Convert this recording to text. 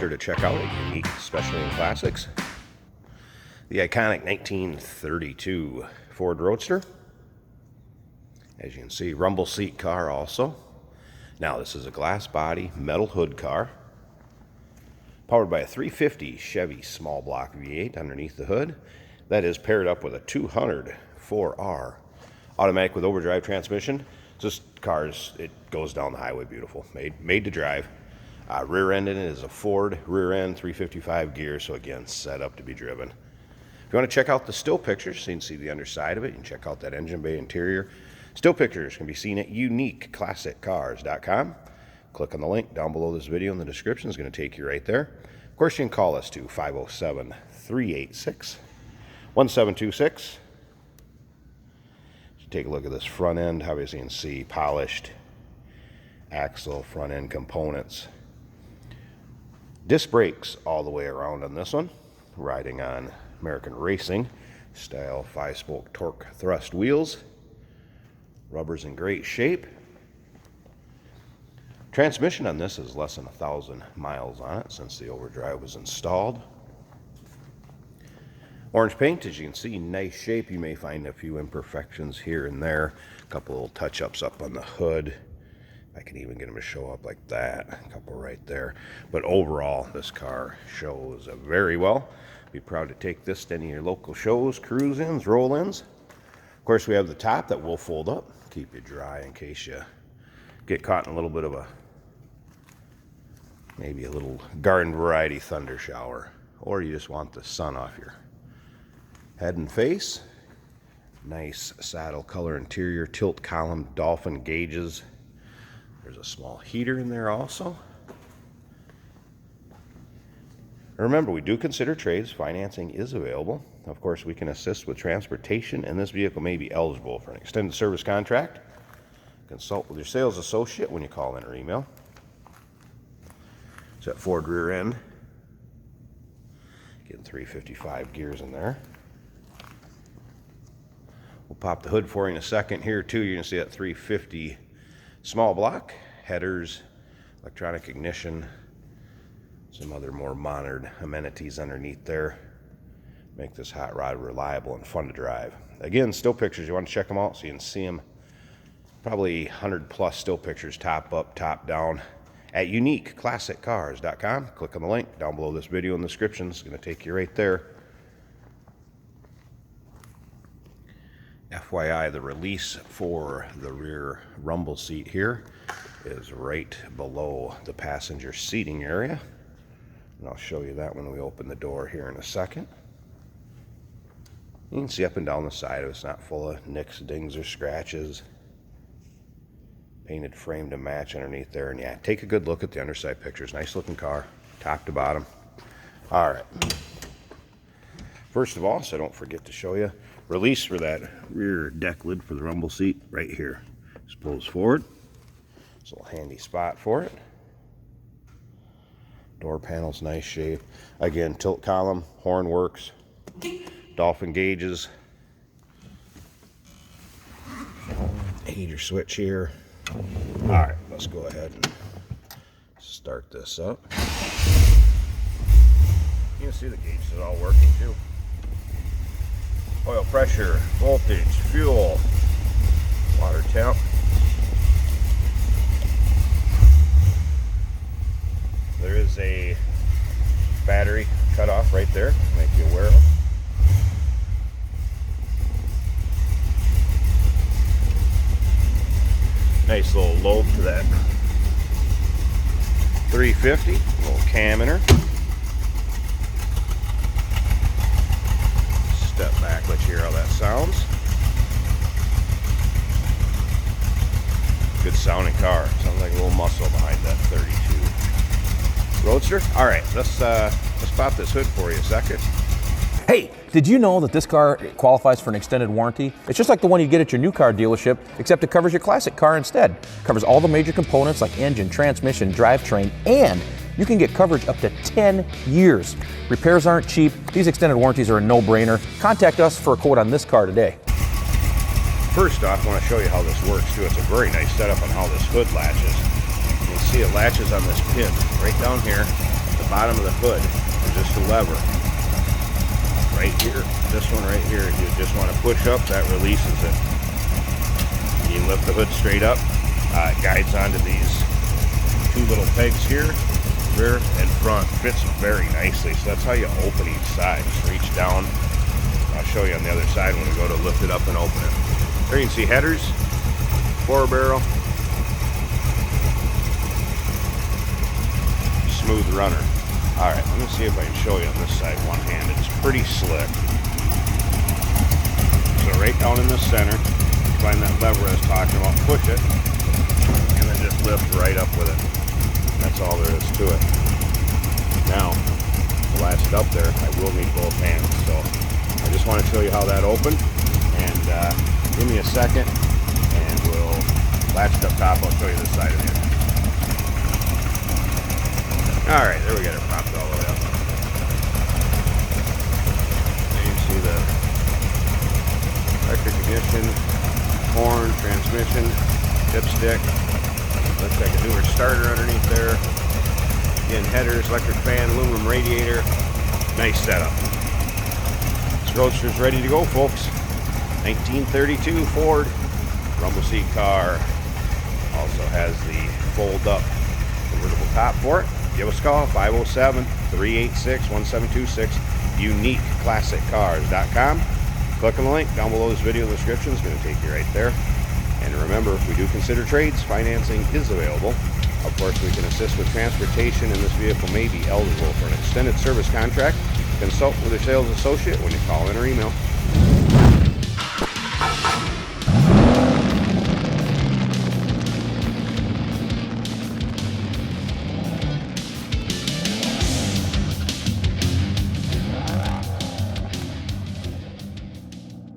sure to check out a unique special in classics. The iconic 1932 Ford Roadster. As you can see, rumble seat car also. Now this is a glass body, metal hood car. Powered by a 350 Chevy small block V8 underneath the hood. That is paired up with a 200 4R automatic with overdrive transmission. This car, it goes down the highway beautiful. Made to drive. Rear end in it is a Ford rear end, 355 gears, so again, set up to be driven. If you want to check out the still pictures, so you can see the underside of it, you can check out that engine bay interior. Still pictures can be seen at uniqueclassiccars.com. Click on the link down below this video in the description. It's going to take you right there. Of course, you can call us to 507-386-1726. Take a look at this front end. Obviously, you can see polished axle, front end components. Disc brakes all the way around on this one. Riding on American Racing style 5-spoke torque thrust wheels. Rubber's in great shape. Transmission on this is less than 1,000 miles on it since the overdrive was installed. Orange paint, as you can see, nice shape. You may find a few imperfections here and there. A couple little touch-ups up on the hood. I can even get them to show up like that. A couple right there. But overall, this car shows very well. Be proud to take this to any of your local shows, cruise-ins, roll-ins. Of course, we have the top that will fold up. Keep you dry in case you get caught in a little bit of maybe a little garden variety thunder shower. Or you just want the sun off your head and face. Nice saddle color interior, tilt column, dolphin gauges. There's a small heater in there also. Remember, we do consider trades. Financing is available. Of course, we can assist with transportation, and this vehicle may be eligible for an extended service contract. Consult with your sales associate when you call in or email. It's that Ford rear end. Getting 355 gears in there. We'll pop the hood for you in a second. Here too, you're going to see that 350 small block, headers, electronic ignition, some other more modern amenities underneath there. Make this hot rod reliable and fun to drive. Again, still pictures, you want to check them out so you can see them. Probably 100 plus still pictures, top up, top down, at uniqueclassiccars.com. Click on the link down below this video in the description. It's going to take you right there. FYI, the release for the rear rumble seat here is right below the passenger seating area. And I'll show you that when we open the door here in a second. You can see up and down the side of it, it's not full of nicks, dings, or scratches. Painted frame to match underneath there. And yeah, take a good look at the underside pictures. Nice looking car, top to bottom. All right. First of all, so don't forget to show you, release for that rear deck lid for the rumble seat right here. Just pulls forward. It's a little handy spot for it. Door panel's nice shape. Again, tilt column, horn works, dolphin gauges. Heater switch here. All right, let's go ahead and start this up. You can see the gauges are all working too. Oil pressure, voltage, fuel, water temp. There is a battery cutoff right there, make you aware of. Nice little lobe to that 350, little cam in her. Step back, let you hear how that sounds. Good sounding car. Sounds like a little muscle behind that 32 Roadster. All right, let's pop this hood for you a second. Hey, did you know that this car qualifies for an extended warranty? It's just like the one you get at your new car dealership, except it covers your classic car instead. It covers all the major components like engine, transmission, drivetrain, and you can get coverage up to 10 years. Repairs aren't cheap. These extended warranties are a no-brainer. Contact us for a quote on this car today. First off, I want to show you how this works too. It's a very nice setup on how this hood latches. You can see it latches on this pin right down here. The bottom of the hood is just a lever. Right here, this one right here, you just want to push up, that releases it. You lift the hood straight up. It guides onto these two little pegs here, rear and front. Fits very nicely, so that's how you open each side. Just reach down. I'll show you on the other side when we go to lift it up and open it. There you can see headers, 4-barrel, smooth runner. All right, let me see if I can show you on this side one-handed. It's pretty slick. So right down in the center, find that lever I was talking about, push it, and then just lift right up with it. That's all there is to it. Now, to latch it up there, I will need both hands. So I just want to show you how that opened, and give me a second, and we'll latch it up top. I'll show you this side of it. All right, there we got it propped all the way up. There you can see the electric ignition, horn, transmission, dipstick. Looks like a newer starter underneath there. Again, headers, electric fan, aluminum radiator. Nice setup. This Roadster's ready to go, folks. 1932 Ford rumble seat car. Also has the fold-up convertible top for it. Give us a call, 507-386-1726, uniqueclassiccars.com. Click on the link down below this video in the description. It's going to take you right there. And remember, if we do consider trades, financing is available. Of course, we can assist with transportation, and this vehicle may be eligible for an extended service contract. Consult with your sales associate when you call in or email.